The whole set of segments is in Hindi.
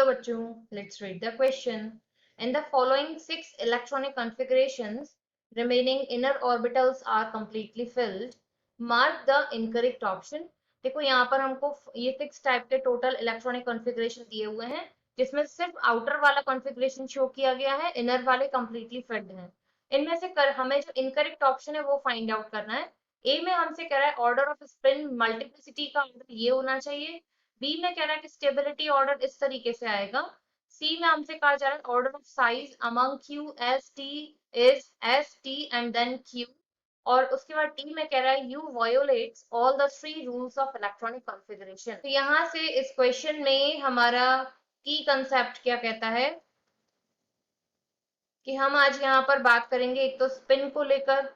बच्चों, let's read the question. In the following 6 electronic configurations, remaining inner orbitals are completely filled. Mark the incorrect option. देखो यहाँ पर हमको ये 6 टाइप के टोटल इलेक्ट्रॉनिक कॉन्फ़िगरेशन दिए हुए हैं, जिसमें सिर्फ आउटर वाला कॉन्फ़िगरेशन शो किया गया है, इनर वाले कंप्लीटली फिल्ड हैं। इनमें से हमें जो इनकरेक्ट ऑप्शन है वो फाइंड आउट करना है। ए में हमसे कह रहा है ऑर्डर ऑफ स्पिन मल्टीप्लिसिटी का ऑर्डर ये होना चाहिए। बी में कह रहा है कि स्टेबिलिटी ऑर्डर इस तरीके से आएगा। सी में हमसे कहा जा रहा है order of size among Q S T is S T and then Q. और उसके बाद टी में कह रहा है you violates all the 3 rules of electronic configuration. तो यहाँ से इस क्वेश्चन में हमारा की कंसेप्ट क्या कहता है कि हम आज यहाँ पर बात करेंगे एक तो स्पिन को लेकर,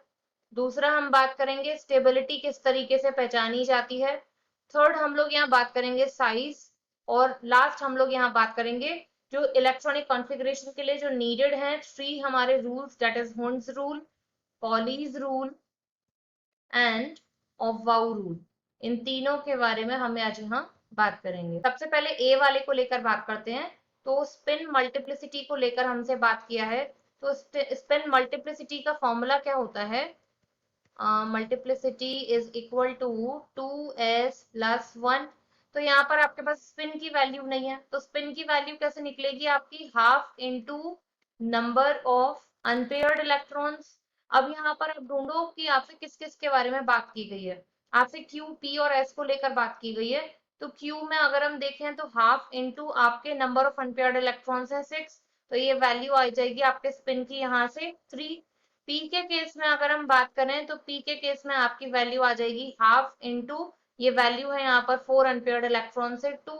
दूसरा हम बात करेंगे स्टेबिलिटी किस तरीके से पहचानी जाती है, थर्ड हम लोग यहाँ बात करेंगे साइज, और लास्ट हम लोग यहाँ बात करेंगे जो इलेक्ट्रॉनिक कॉन्फ़िगरेशन के लिए जो नीडेड है 3 हमारे rules, that is Hund's rule, Pauli's rule and aufbau rule. इन तीनों के बारे में हमें आज यहाँ बात करेंगे। सबसे पहले ए वाले को लेकर बात करते हैं। तो स्पिन मल्टीप्लिसिटी को लेकर हमसे बात किया है। तो स्पिन मल्टीप्लिसिटी का फॉर्मूला क्या होता है? Multiplicity is equal to 2s plus 1। तो यहाँ पर आपके पास स्पिन की वैल्यू नहीं है, तो स्पिन की वैल्यू कैसे निकलेगी आपकी? Half into number of unpaired electrons. अब यहाँ पर आप ढूंढो कि आपसे किस किस के बारे में बात की गई है। आपसे क्यू, पी और एस को लेकर बात की गई है। तो क्यू में अगर हम देखें तो हाफ इंटू आपके नंबर ऑफ अनपेयर्ड इलेक्ट्रॉन्स है 6, तो ये वैल्यू आ जाएगी आपके स्पिन की यहाँ से 3। पी के केस में अगर हम बात करें तो पी के केस में आपकी वैल्यू आ जाएगी हाफ इंटू, ये वैल्यू है यहाँ पर 4 अनपेयर्ड इलेक्ट्रॉन से 2।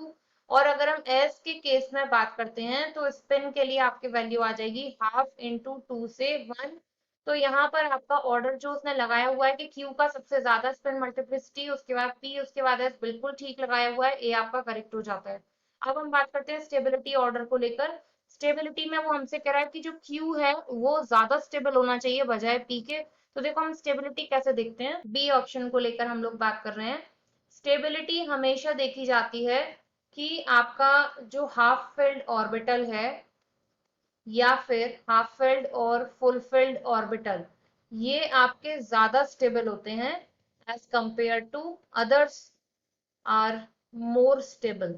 और अगर हम एस के केस में बात करते हैं तो स्पिन के लिए आपकी वैल्यू आ जाएगी हाफ इंटू 2 से 1। तो यहाँ पर आपका ऑर्डर जो उसने लगाया हुआ है कि क्यू का सबसे ज्यादा स्पिन मल्टीप्लिसिटी, उसके बाद पी, उसके बाद एस, बिल्कुल ठीक लगाया हुआ है, ए आपका करेक्ट हो जाता है। अब हम बात करते हैं स्टेबिलिटी ऑर्डर को लेकर। स्टेबिलिटी में वो हमसे कह रहा है कि जो क्यू है वो ज्यादा स्टेबल होना चाहिए बजाय पी के। तो देखो हम स्टेबिलिटी कैसे देखते हैं, बी ऑप्शन को लेकर हम लोग बात कर रहे हैं। स्टेबिलिटी हमेशा देखी जाती है कि आपका जो हाफ फिल्ड ऑर्बिटल है या फिर हाफ फिल्ड और फुल फिल्ड ऑर्बिटल, ये आपके ज्यादा स्टेबल होते हैं as compare to others are more stable.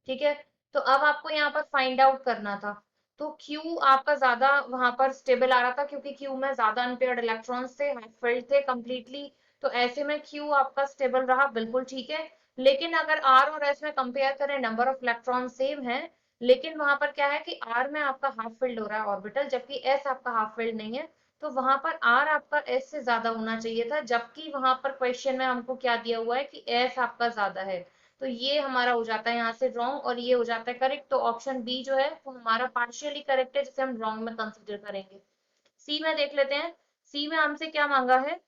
ठीक है, तो अब आपको यहाँ पर फाइंड आउट करना था। तो क्यू आपका ज्यादा वहां पर स्टेबल आ रहा था क्योंकि क्यू में ज्यादा अनपेयर्ड इलेक्ट्रॉन्स थे, हाफ फिल्ड थे कंप्लीटली। तो ऐसे में क्यू आपका स्टेबल रहा, बिल्कुल ठीक है। लेकिन अगर आर और एस में कंपेयर करें, नंबर ऑफ इलेक्ट्रॉन सेम है, लेकिन वहां पर क्या है कि आर में आपका हाफ फिल्ड हो रहा है ऑर्बिटल, जबकि एस आपका हाफ फिल्ड नहीं है। तो वहां पर आर आपका एस से ज्यादा होना चाहिए था, जबकि वहां पर क्वेश्चन में हमको क्या दिया हुआ है कि एस आपका ज्यादा है। तो ये हमारा हो जाता है यहाँ से रॉन्ग और ये हो जाता है करेक्ट। तो ऑप्शन बी जो है वो हमारा पार्शियली करेक्ट है, जिसे हम रॉन्ग में कंसिडर करेंगे। सी में देख लेते हैं। सी में हमसे क्या मांगा है?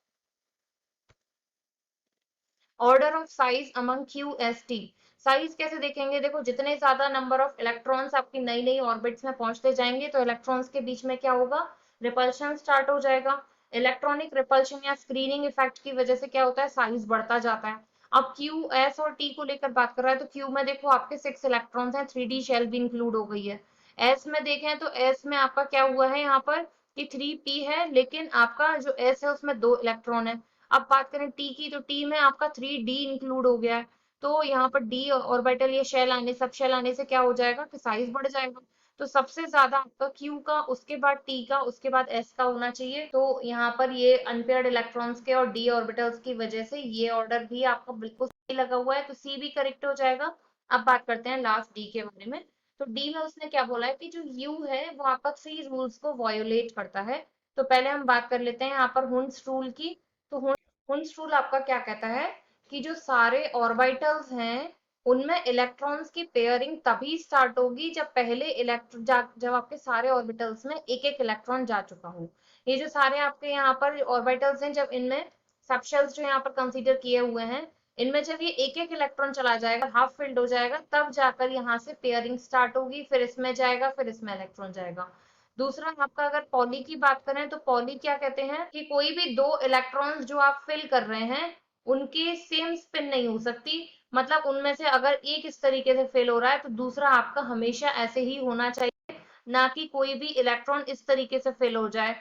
Order of size among Q S T. Size कैसे देखेंगे? देखो जितने ज्यादा नंबर ऑफ इलेक्ट्रॉन्स आपकी नई नई ऑर्बिट्स में पहुंचते जाएंगे तो इलेक्ट्रॉन्स के बीच में क्या होगा? रिपल्शन स्टार्ट हो जाएगा। इलेक्ट्रॉनिक रिपल्शन या स्क्रीनिंग इफेक्ट की वजह से क्या होता है? साइज बढ़ता जाता है। अब क्यू एस और टी को लेकर बात कर रहा है तो क्यू में देखो आपके 6 इलेक्ट्रॉन्स हैं, 3D शेल भी इंक्लूड हो गई है। एस में देखें तो एस में आपका क्या हुआ है यहाँ पर कि 3p है, लेकिन आपका जो एस है उसमें 2 इलेक्ट्रॉन है। अब बात करें टी की, तो टी में आपका 3d इंक्लूड हो गया है। तो यहाँ पर डी ऑर्बिटल ये शेल आने, सब शेल आने से क्या हो जाएगा कि साइज बढ़ जाएगा। तो सबसे ज्यादा आपका क्यू का, उसके बाद टी का, उसके बाद एस का होना चाहिए। तो यहाँ पर ये अनपेयर्ड इलेक्ट्रॉन्स के और डी ऑर्बिटल्स की वजह से ये ऑर्डर भी आपका बिल्कुल सही लगा हुआ है, तो सी भी करेक्ट हो जाएगा। अब बात करते हैं लास्ट डी के बारे में। तो डी में उसने क्या बोला है कि जो यू है वो आपका 3 रूल्स को वायोलेट करता है। तो पहले हम बात कर लेते हैं यहाँ पर हुंड्स रूल की। तो हुंड्स रूल आपका क्या कहता है कि जो सारे ऑर्बिटल्स हैं उनमें इलेक्ट्रॉन्स की पेयरिंग तभी स्टार्ट होगी जब पहले जब आपके सारे ऑर्बिटल्स में एक एक इलेक्ट्रॉन जा चुका हो। ये जो सारे आपके यहाँ पर ऑर्बिटल्स हैं, जब इनमें सबशेल्स जो यहाँ पर कंसीडर किए हुए हैं, इनमें जब ये एक एक इलेक्ट्रॉन चला जाएगा, हाफ फिल्ड हो जाएगा, तब जाकर यहाँ से पेयरिंग स्टार्ट होगी, फिर इसमें जाएगा, फिर इसमें इलेक्ट्रॉन जाएगा। दूसरा आपका अगर पॉली की बात करें तो पॉली क्या कहते हैं कि कोई भी 2 इलेक्ट्रॉन्स जो आप फिल कर रहे हैं उनकी सेम स्पिन नहीं हो सकती, मतलब उनमें से अगर एक इस तरीके से फिल हो रहा है तो दूसरा आपका हमेशा ऐसे ही होना चाहिए, ना कि कोई भी इलेक्ट्रॉन इस तरीके से फिल हो जाए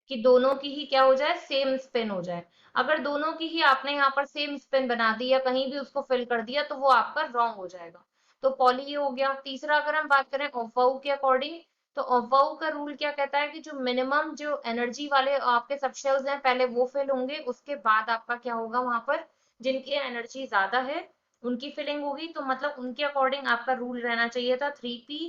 कि दोनों की ही क्या हो जाए, सेम स्पिन हो जाए। अगर दोनों की ही आपने यहाँ पर सेम स्पिन बना दी या कहीं भी उसको फिल कर दिया तो वो आपका रॉन्ग हो जाएगा। तो पॉली ये हो गया। तीसरा अगर हम बात करें ऑफवाउ के अकॉर्डिंग, तो ऑफवाउ का रूल क्या कहता है कि जो मिनिमम जो एनर्जी वाले आपके सबशेल्स हैं पहले वो फिल होंगे, उसके बाद आपका क्या होगा वहां पर जिनकी एनर्जी ज्यादा है उनकी फिलिंग होगी। तो मतलब उनके अकॉर्डिंग आपका रूल रहना चाहिए था 3p,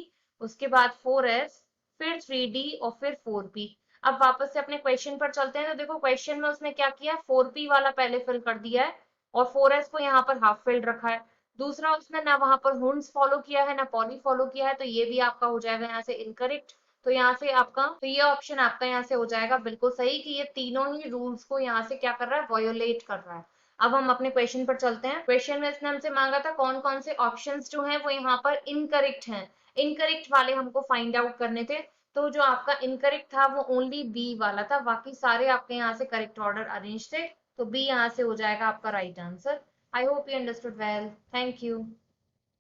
उसके बाद 4s, फिर 3d और फिर 4p। अब वापस से अपने क्वेश्चन पर चलते हैं। तो देखो क्वेश्चन में उसने क्या किया, 4p वाला पहले फिल कर दिया है और 4s को यहाँ पर हाफ फिल्ड रखा है। दूसरा उसने ना वहां पर हुंड्स फॉलो किया है ना पॉली फॉलो किया है, तो ये भी आपका हो जाएगा यहाँ से इनकरेक्ट। तो यहाँ से आपका, तो ये ऑप्शन आपका यहाँ से हो जाएगा बिल्कुल सही कि ये तीनों ही रूल्स को यहाँ से क्या कर रहा है, वायोलेट कर रहा है। अब हम अपने क्वेश्चन पर चलते हैं। क्वेश्चन में इसने हमसे मांगा था कौन कौन से ऑप्शंस जो हैं वो यहाँ पर इनकरेक्ट हैं, इनकरेक्ट वाले हमको फाइंड आउट करने थे। तो जो आपका इनकरेक्ट था वो ओनली बी वाला था, बाकी सारे आपके यहाँ से करेक्ट ऑर्डर अरेंज थे। तो बी यहाँ से हो जाएगा आपका right answer. I hope you understood well, thank you.